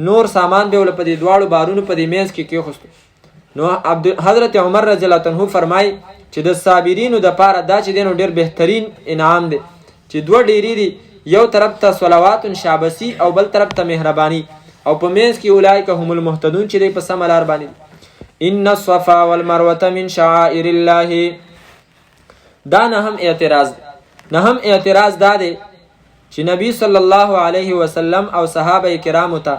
نور سامان به ول په دې دواړو بارونو په دې منځ کې کېښوستو نو حضرت عمر رضی الله عنه فرمای چې د صابرینو د پاره دا چې دی نو ډېر بهترین انعام دی چې دوه ډیری دي یو طرف ته صلوات شابسي او بل طرف ته مهرباني او په منځ کې اولئک هم المهتدون چې دی په سمه لار باندې ان الصفا والمروه من شعائر الله دا نه هم اعتراض دا دی چې نبی صلی الله علیه وسلم او صحابه کرامو ته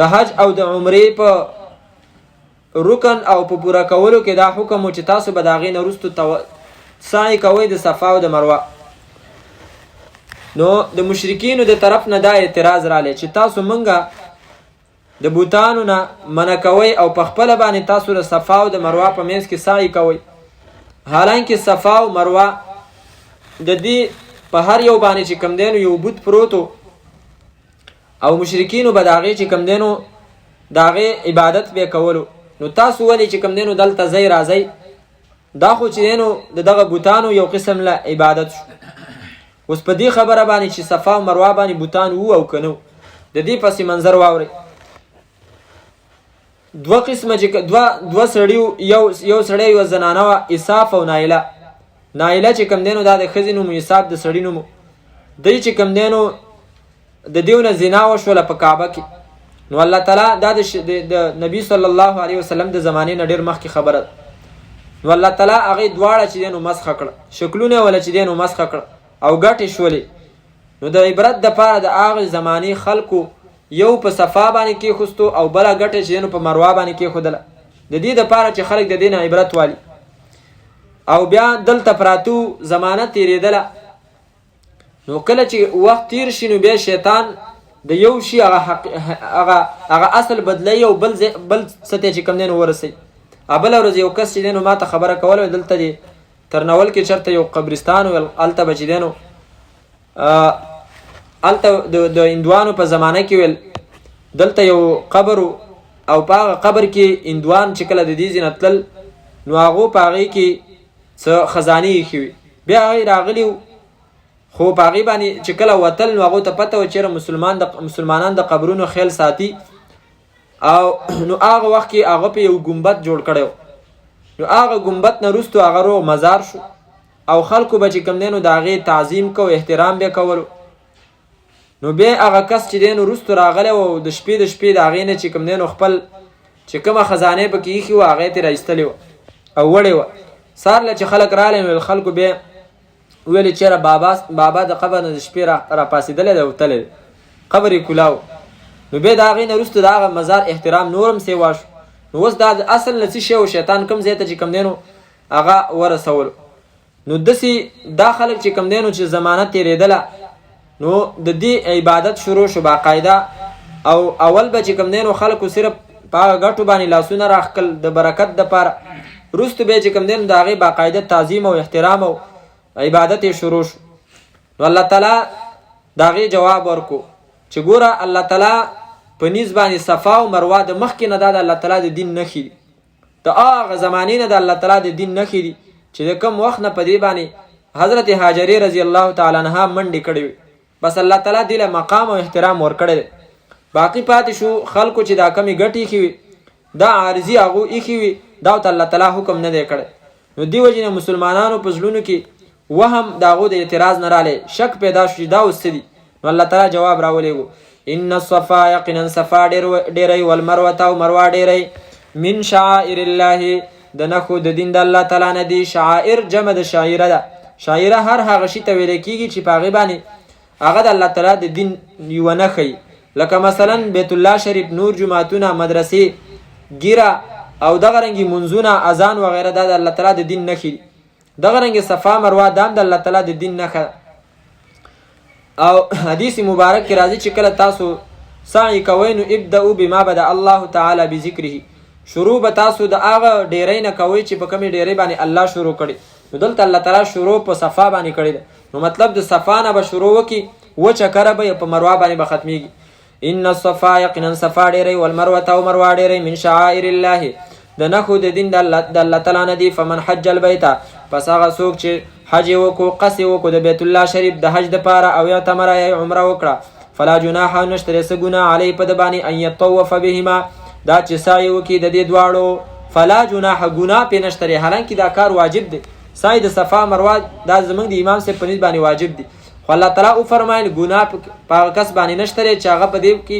د حج او د عمرې په رکن او په پوره کولو کې دا حکم و چې تاسو به د هغې نه وروسته سعی کوئ د صفا او د مروه نو د مشرکینو د طرف نه دا اعتراض رالی چې تاسو منګه د بوتانو نه منع کوئ او په خپله باندې تاسو د صفا او د مروه په منځ کې سعی کوئ حالانکه صفا او مروه د دې په هر یو باندې چې کم دی نو یو بوت پروتو او مشرکینو به د هغې چې کم دی نو د هغې عبادت به کولو نو تاسو ولې چې کم دی نو دلته ځئ راځئ دا خو چې دی نو د دغه بوتانو یو قسم له عبادت شو اوس په دې خبره باندې چې صفا او مروه باندې بوتان وو او که نه د دې پسې منظر واورئ دوه قسمه چې دوه سړي یو سړی یوه زنانه وه اساف او نایله نایله چې کم دی نو دا د ښځې نوم اساف د سړي نوم دی چې کم دی نو د دیو نه زنا وشوله په کعبه کې نو الله تعالی دا د نبی صلی الله علیه وسلم د زمانې نه ډېر مخکې خبره ده نو الله تعالی هغې دواړه چې دی نو مسخه کړه شکلونه وله چې دی نو مسخه کړه او ګټې شولې نو د عبرت دپاره د هغې زمانې خلکو یو په صفا باندې کېښوستو او بله ګټه چې دی نو په مروه باندې کېښودله د دې دپاره چې خلک د دې نه عبرت والي او بیا دلته پراتو زمانه تېرېدله نو کله چې وخت تیر شي نو بیا شیطان د یو شي هغه اصل بدلوي او بل څه ته چې کوم دی نو ورسوي بله ورځ یو کس چې دی نو ما ته خبره کوله دلته دی ترنول کې چېرته یو قبرستان و هلته به چې دی نو هلته د هندوانو په زمانه کې ویل دلته یو قبر و او په هغه قبر کې هندوان چې کله د دې ځای نه تلل نو هغو په هغې کې څه خزانې ایښې وي. بیا هغې راغلي خو په هغې باندې چې کله وتل نو هغو ته پته وه چېرې مسلمانان د قبرونو خیال ساتي او نو هغه وخت کې هغه په یو ګمبد جوړ کړی و. نو هغه ګمبد نه وروستو هغه روغ مزار شو او خلکو به چې کوم دی نو د هغې تعظیم کو احترام به کولو. نو بیا هغه کس چې دی نو وروستو راغلی و او د شپې د هغې نه چې کوم دی نو خپل چې کومه خزانې پکې ایښې وه هغې ترې راایستلې وه او وړې وه. سهار له چې خلک راغلی نو خلکو بیا ویلې چېره بابا د قبر نه د شپې راپاڅېدلی دی او تللی دی قبر یې کولا و. نو بیا د هغې نه وروسته د هغه مزار احترام نور هم سیوا شو. نو اوس دا د اصل نه څه شی و شیطان کوم ځای ته چې کوم دی نو هغه ورسولو. نو داسې دا خلک چې کوم دی نو چې زمانه تېرېدله نو د دې عبادت شروع شو باقاعده او اول به چې کوم دی نو خلکو صرف په هغه ګټو باندې لاسونه راښکل د برکت دپاره. وروسته بیا چې کوم دی نو د هغې باقاعده تعظیم او احترام او عبادت یې شروع شو. نو الله تعالی د هغې جواب ورکو چې ګوره الله تعالی په نیز باندې صفا او مروه د مخکې نه دا د الله تعالی د دین نښې دي. د هغه زمانې نه د الله تعالی د دین نښې دي چې د کوم وخت نه په دې باندې حضرت هاجرې رضی الله تعالی عنها منډې کړې وي. بس الله تعالی دې له مقام او احترام ورکړی دی. باقي پاتې شو خلکو چې دا کمې ګټې ایښې وي دا عارضي هغو ایښې وي دا ورته الله تعالی حکم نه دی کړی. نو دې وجې نه مسلمانانو په زړونو کې وهم د هغو د اعتراض نه رالی شک پیدا شو چې دا اوس څه دي. نو الله تعالی جواب راولېږو ان الصفا یقینا صفا ډېری والمروه او مروه ډېری من شعائر الله د نښو د دین د الله تعالی نه دي. شعائر جمع د شاعره ده. شاعره هر هغه شي ته ویل کېږي چې په هغې باندې هغه د الله تعالی د دین یوه نښه وي. لکه مثلا بیت الله شریف نور جوماتونه مدرسې ګیره او دغه رنګې منځونه اذان وغیره دا د الله تعالی د دین نښې دي. دغه رنګې صفا مروه دا هم د الله تعالی د دین نښه ده. او حدیث مبارک کې راځي چې کله تاسو سعی کوئ نو ابدأوا بما بدأ الله تعالی بذکره. شروع به تاسو د هغه ډیرۍ نه کوئ چې په کومې ډیرۍ باندې الله شروع کړي. نو دلته الله تعالی شروع په صفا باندې کړی ده. نو مطلب د صفا نه به شروع وکړي وچه کره به په مروه باندې به ختمیږي. ان الصفا یقینا صفا ډیرۍ والمروه او مروه ډیرۍ من شعائر الله د نښو د دین د الله تعالی نه دي. فمن حج البیت پس هغه څوک چې حج وکړو قصد وکړو د بیت الله شریف د حج دپاره او یا تمره یا عمره وکړه فلا جناح نشته څه ګناه علیه په د باندې ان یطوف بهما دا چې سعی وکړي د دې دواړو فلا جناح ګناه پې نشته. حالانکې دا کار واجب دی. سعی د صفا مروه دا زموږ د امام صاحب په نیز باندې واجب دی. خو الله تعالی وفرمایل ګناه په هغه کس باندې نشته چې هغه په دې کې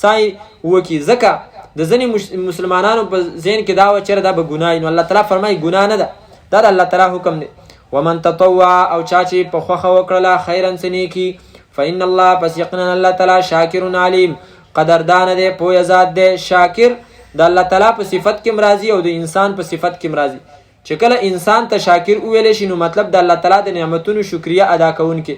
سعی وکړي. ځکه د ځینې مسلمانانو په ذهن کې دا وه چېرې دا به ګناه نو الله تعالی فرمایي ګناه نه ده دا د الله تعالی حکم دی. ومن تطوع او چا چې په خوښه وکړله خیرا څه نیکي فإن الله پس یقینا الله تعالی شاکر علیم قدردانه دی پوهه ذات دی. شاکر د الله تعالی په صفت کې مرضی او د انسان په صفت کې مرضی. چې کله انسان ته شاکر وویلی شي نو مطلب د الله تعالی د نعمتونو شکریه ادا کوونکی.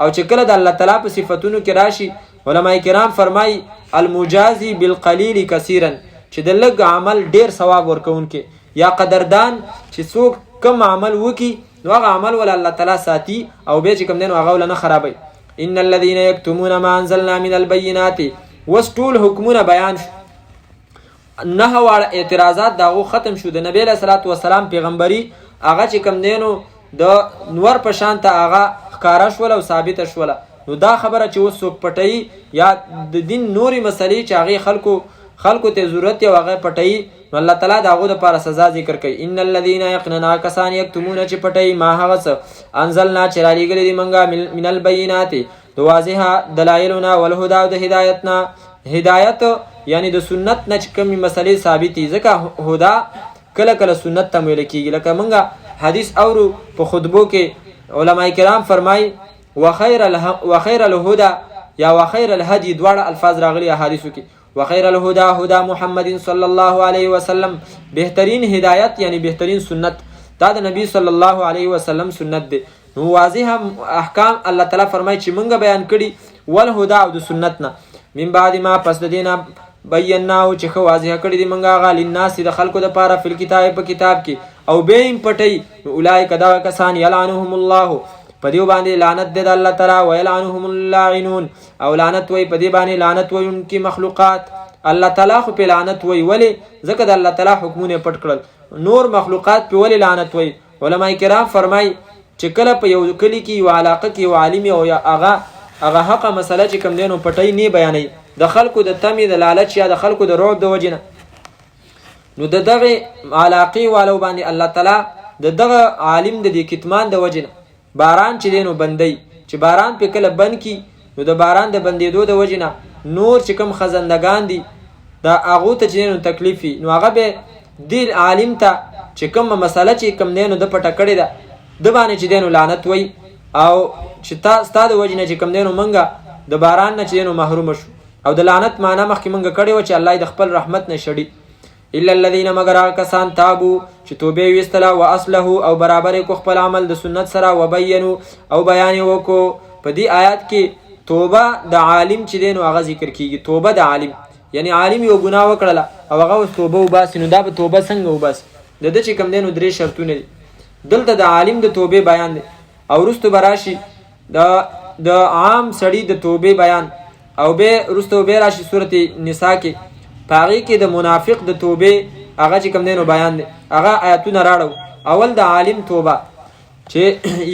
او چې کله د الله تعالی په صفتونو کې راشي علما کرام فرمایي المجازي بالقلیل کثیرا چې د لږ عمل ډیر ثواب ورکوونکی یا قدردان چې څوک کم عمل وکي نو هغه عمل ول الله تعالی ساتي او بیا چې کوم دی نو هغه ول نه خرابوي. ان الذين يكتمون ما انزلنا من البينات وستول حکمونه بیان شو. نه واړه اعتراضات داغو ختم شو. د نبی له صلوات و سلام پیغمبري هغه چې کوم دی نو د نور په شان ته هغه ښکاره شوله او ثابته شوله. نو دا خبره چې اوس څوک پټوي یا د دین نورې مسلې چې هغې خلکو ته ضرورت یې او هغه پټوي نو الله تعالی د هغو دپاره سزا ذکر کوي. ان الذین یقینا کسان یکتمونه چې پټوي ما هغه څه انزلنا چې رالیږلي دي موږ من البینات د واضحه دلایلونه والهدا او د هدایت نه. هدایت یعنی د سنت نه چې کومې مسلې ثابتې ځکه هدا کله کله سنت ته ویل کېږي. لکه موږ حدیث اورو په خطبو کې علما کرام فرمایي وخیر الهدى یا وخیر الهدي دواړه الفاظ راغلي احادیثو کې. وخیر الهدى هدى محمد صلی الله علیه وسلم بهترین هدایت یعنی بهترین سنت دا د نبی صلی الله علیه وسلم سنت دی. نو واضح احکام الله تعالی فرمایي چې موږ بیان کړي والهدى او د سنت نه من بعد ما پس د دې نه بیناو چې ښه واضح کړي دي موږ هغه للناس د خلکو دپاره فی الکتاب په کتاب کې او بیا یې پټوي نو اولئک دغه کسان یلعنهم الله په دې باندې لعنت دی د الله تعالی ویلعنهم اللاعنون او لعنت وی په دې باندې لعنت ویونکي مخلوقات الله تعالی خو په لعنت وای، ولې؟ ځکه د الله تعالی حکمونه پټ کړل. نور مخلوقات په ولې لعنت وای؟ علما کرام فرمای چې کله په یو کلی کې یو علاقه کې یو عالم او یا هغه حق مسله چې کوم دینو پټي نه بیانوي د خلکو د تمې د لالچ یا د خلکو د رعب د وجنه، نو د دغه علاقې والو باندې الله تعالی د دغه عالم د دې کتمان د وجنه باران چې دینو بندي، چې باران په کله بند کی نو د باران د بندیدو د وجنه نور چې کوم خزندگان دي دا هغه ته چې دینو تکلیفي، نو هغه به د عالم ته چې کوم مسله چې کوم دینو د پټه کړی ده د باندې چې دینو لعنت وای، او چې تا ستاسو وجنه چې کوم دینو منګه د باران نه چې دینو محروم شو. او د لعنت معنی مخکې منګه کړی و چې الله د خپل رحمت نه شړي. الا الذين مگر کسان تابو چې توبه ویستله و اصله او برابر کو خپل عمل د سنت سره و بینو او بیان وکړو. په دې آیات کې توبه د عالم چې دینو هغه ذکر کیږي. توبه د عالم یعنی عالم یو ګناه وکړله او هغه توبه وباسي، نو دا به توبه څنګه وباسي؟ د دې چې کوم دینو درې شرطونه دي. دلته د عالم د توبه بیان دی او رستو براشي د عام سړی د توبه بیان، او به رستو به راشي سورته نساء کې پاغي کې د منافق د توبه هغه چې کوم دینو بیان دی. هغه آیاتونه راړو. اول د عالم توبه چې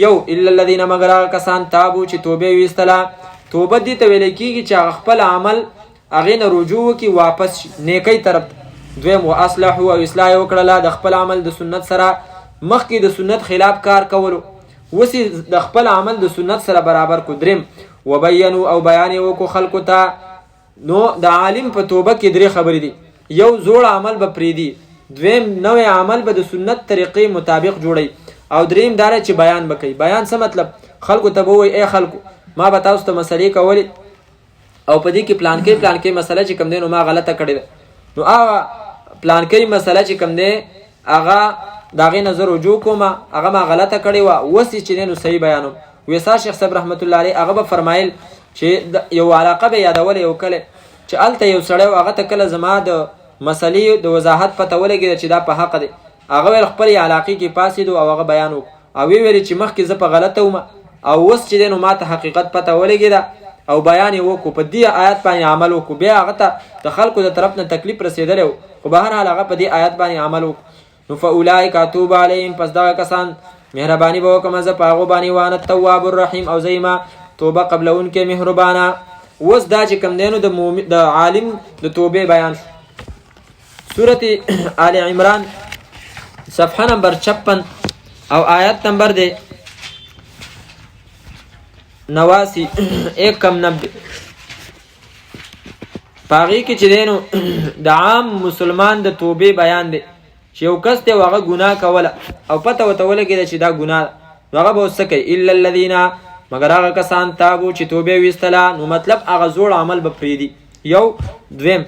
یو الا الذين مگر کسان تابو چې توبه ویستله. توبه دي ته ویل کیږي چې خپل عمل هغه نه رجوع کی واپس نیکی طرف. دویم و اصلح او اصلاح وکړه د خپل عمل د سنت سره، مخکې د سنت خلاف کار کولو وسی د خپل عمل د سنت سره برابر کو. دریم و بیانو او بیان وکړو خلکو ته. نو د عالم په توبه کې درې خبرې دي. یو زوړ عمل به پریدي، دویم نوې عمل به د سنت طریقې مطابق جوړي، او دریم دار چې بیان بکي. بیان څه مطلب؟ خلکو ته وایي اے خلکو ما به تاسو ته مسلې کولې او په دې کې پلان کې مسله چې کوم دی نو ما غلطه کړې ده، نو هغه پلان کې مسله چې کوم دی هغه داغه نظر رجوع کوم، هغه ما غلطه کړې و وسی چې نو صحیح بیانوم. ویسا شیخ صاحب رحمت الله علیه هغه به فرمایل چې یو علاقه به یادول یو کله چې الته یو سړی هغه ته کله زما د مسلې د وضاحت پته ولګید چې دا په حق دی، هغه خپل علاقې کې پاسید او هغه بیان وک او ویل چې مخکې زه په غلطه وم او اوس چې نو ماته حقیقت پته ولګید او بیان وکړو په دې آیات باندې عمل وکړو. بیا هغه ته د خلکو د طرف نه تکلیف رسیدلی و، خو بهر حال هغه په دې آیات باندې عمل وکړو. نو فاولئک اتوب علیهم، پس دا کسان مهرباني به وکم زه په هغو باندې وانه التواب الرحیم او زیما توبه قبلونکې مهربانه. اوس دا چې کوم دی نو د عالم د توبې بیان شو. سورة آل عمران صفحه نمبر 56 او آیت نمبر دی 89 190. پاغي کې چې دینو د عام مسلمان د توبې بیان دی چې یو کس ته هغه ګناه کوله او پته وته ولګید چې دا ګناه هغه به وسکه الا الذين مگر هغه کسان تابو چې توبه ویستله، نو مطلب هغه زوړ عمل به پریدي. یو دویم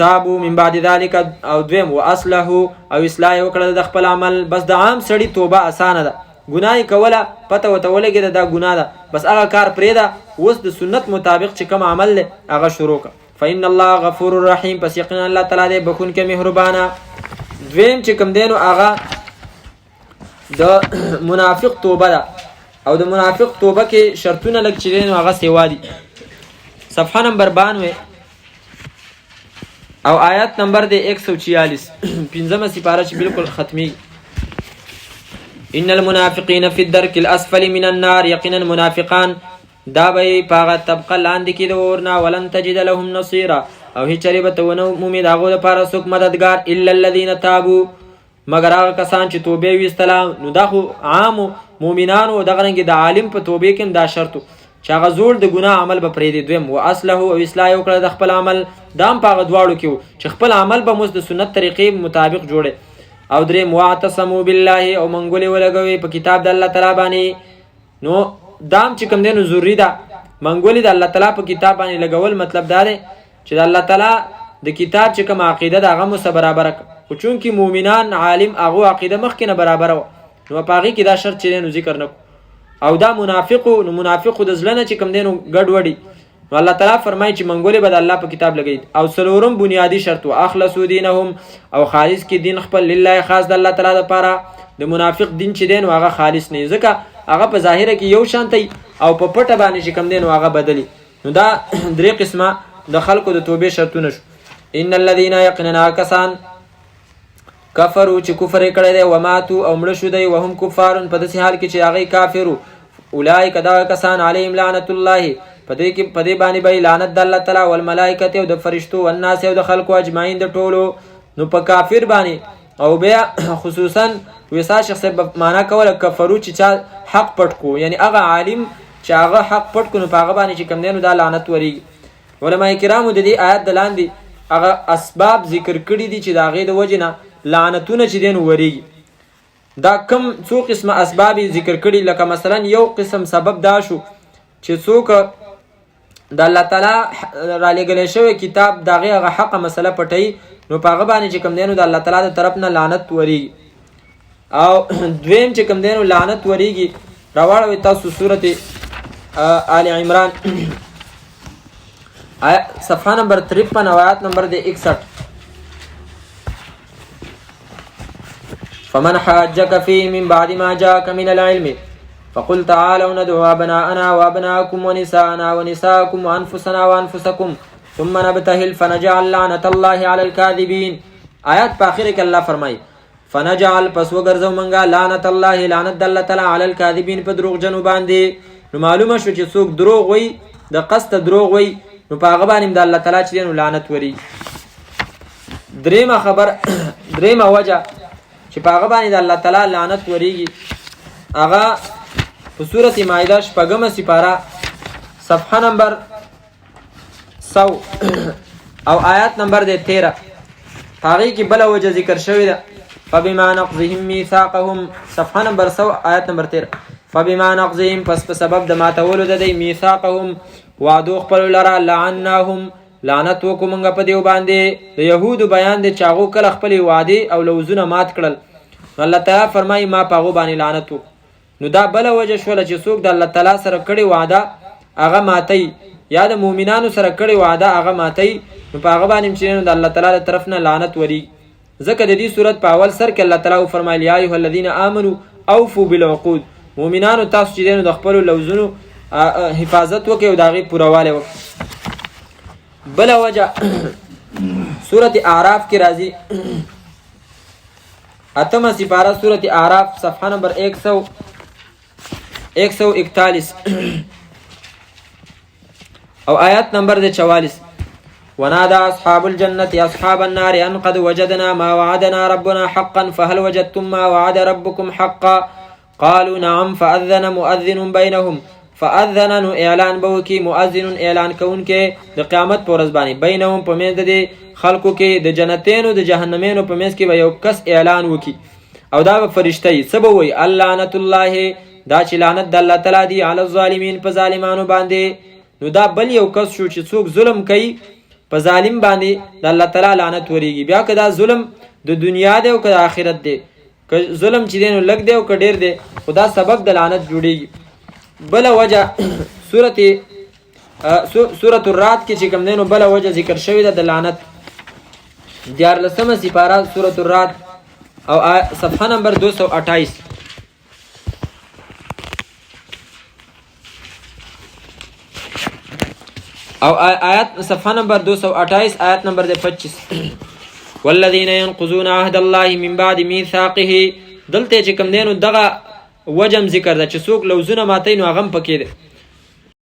تابو من بعد ذلك او دویم و اصله او اصلاح وکړه د خپل عمل. بس د عام سړی توبه اسانه ده، ګناه کوله پته وته ولګید دا ګناه ده، بس هغه کار پریدا اوس د سنت مطابق چې کوم عمل له هغه شروع ک. فإن الله غفور رحیم، پس یقینا الله تعالی دې بخون کې مهربانه. دویم چې کوم دینو هغه د منافق توبه ده او د منافق توبه کې شرطونه لګ چې دینو هغه سیوا دي. صفحه نمبر 92 او آیت نمبر دی 146 پنځمه سپاره چې بالکل ختمي. ان المنافقین فی الدرک الاسفل من النار، یقینا منافقان دا به پاغه طبقه لاندې کې د اورنا ولن تجد لهم نصيرا، او هیڅ چری به ته نو مومید هغه لپاره څوک مددگار الا الذين تابوا مگر هغه کسان چې توبه ویستله. نو دا خو عام مؤمنانو دغه رنګ د عالم په توبه کې دا شرط چې هغه زول د ګناه عمل به پرې دی. دویم و اصله او اصلاح وکړه د خپل عمل، دام پاغه دواړو کې چې خپل عمل به مست د سنت طریقې مطابق جوړي. او دریم واعتصموا بالله او منګولې ولګوي په کتاب د الله تعالی باندې. نو دام چې کوم دی نو ضروری ده منګولې د الله تعالی په کتاب باندې لګول، مطلب دا دی چې د الله تعالی د کتاب چې کوم عقیده ده هغه مو برابر خو چون کې مؤمنان عالم هغه عقیده مخکې نه برابر و، نو پاغي کې دا شرط چې نو ذکر نکو. او دا منافقو نو منافقو د ځلنه چې کوم دی نو ګډ وډي، نو الله تعالی فرمایي چې منګولې به د الله په کتاب لګید. او څلورم بنیادی شرط واخلصوا دینهم، او خالص کې دین خپل لله خاص د الله تعالی لپاره. د منافق دین چې دین هغه خالص نه، ځکه هغه په ظاهره کې یو شانتي او په پټه باندې چې کوم دین هغه بدلی. نو دا درې قسمه د خلکو د توبې شرطونه شو. ان الذين يقيننا کسان کفروا چې کفر یې کړی دی وماتو او مړه شو دی وهم کفار په داسې حال کې چې هغوی کافرو اولئک دغه کسان علیهم لعنت الله په دې باندې به لعنت د الله تعالی والملائکه او د فرشتو والناس او د خلکو اجمعین د ټولو. نو په کافر باندې او بیا خصوصا ویسا شخص معنا کوله کفرو چې چا حق پټ کو یعنی هغه عالم چې هغه حق پټ کو نو په هغه باندې چې کوم دی نو دا لعنت ورېږي. علما کرامو د دې آیت د لاندې هغه اسباب ذکر کړي دي چې د هغې د وجې نه لعنتونه چې دی نو ورېږي. دا کم څو قسمه اسباب ذکر کړي لکه مثلا یو قسم سبب دا شو چې څوک د الله تعالی را لېږلی شوی کتاب د هغې هغه حقه مسله پټوي نو په هغه باندې چې کوم دی نو د الله تعالی د طرف نه لعنت ورېږي. او دویم چې کوم دی نو لعنت ورېږي راواړوئ تاسو صورت آل عمران صفحه نمبر 53 او آیات نمبر دی 61. فمن حاجك فيه من بعد ما جاءك من العلم فقل تعالوا ندعو أبناءنا وأبناءكم ونساءنا ونساءكم وأنفسنا وأنفسكم ثم نبتهل فنجعل لعنة الله على الكاذبين. آیات په آخر کې الله فرمایي فنجعل پس وګرځو منګه لعنت الله لعنت الله تعالی علی الکاذبین په دروغجنو باندې. نو معلومه شو چې څوک دروغ وي د قصد دروغ وي نو په هغه باندې د الله تعالی چې نو لعنت وري. دریمه وجه چې په هغه باندې د الله تعالی لعنت وريږي هغه په سورۃ مائده شپږمه سپاره صفحه نمبر 100 او آیات نمبر 13 هغه کې بل وجه ذکر شوی ده. فبما نقضهم ميثاقهم صفحه نمبر 100 آیات نمبر 13 فبما نقضهم پس په سبب د ماتولو د میثاقهم وعدو خپل لرا لعناهم لعنت وکومنګ په دیو باندې. د يهودو بیان د چاغو کله خپل وعده او لوزونه مات کړل الله تعالی فرمایي ما پاغو باندې لعنت وک. نو دا بل وجه شول چې څوک د الله تعالی سره کړي وعده هغه ماتي یا د مؤمنانو سره کړي وعده هغه ماتي نو په هغه باندې چې د الله تعالی تر طرف نه لعنت وري. ځکه د دې صورت په اول سر کې الله تعالی فرمایي یا ایه الذین آمنوا اوفوا بالعقود مؤمنانو تاسو چې د خپل لوزونو حفاظت وکړئ او د هغې پورهوالی وکړئ. بل وجه سورت اعراف کې راځي اتمه سپاره سورت اعراف صفحه نمبر 141 او آیات نمبر 44 ونادى أصحاب الجنة أصحاب النار أن قد وجدنا ما وعدنا ربنا حقا فهل وجدتم ما وعد ربكم حقا قالوا نعم فأذن مؤذن بينهم فأذن نو اعلان بوکی مؤذن اعلان کون کې د قیامت پر ورځ باندې بینهم په منځ د خلکو کې د جنتینو د جهنمینو په منځ کې به یو کس اعلان وکي او دا به فرشتي سبا وي لعنت الله دا چې لعنت د الله تعالی دی علی الظالمین په ظالمانو باندې. نو دا بل یو کس شو چې څوک ظلم کوي په ظالم باندې د الله تعالی لعنت وريږي. بیا که دا ظلم د دنیا دی او که د آخرت دی که ظلم چې دی نو لږ دی او که ډیر دی خدا سبب د لعنت جوړیږي. بل وجه سورۃ الرعد کې چې کوم دی نو بل وجه ذکر شوی ده د لعنت 14مه سپاره سورۃ الرعد او صفحه نمبر 228 او آیات صفحه نمبر 228 آیات نمبر 25 والذین ينقضون عهد الله من بعد میثاقه. دلته چې کوم دی نو دغه وجم ذکر ده چې څوک لوزونه ماتي نو هغه پکې ده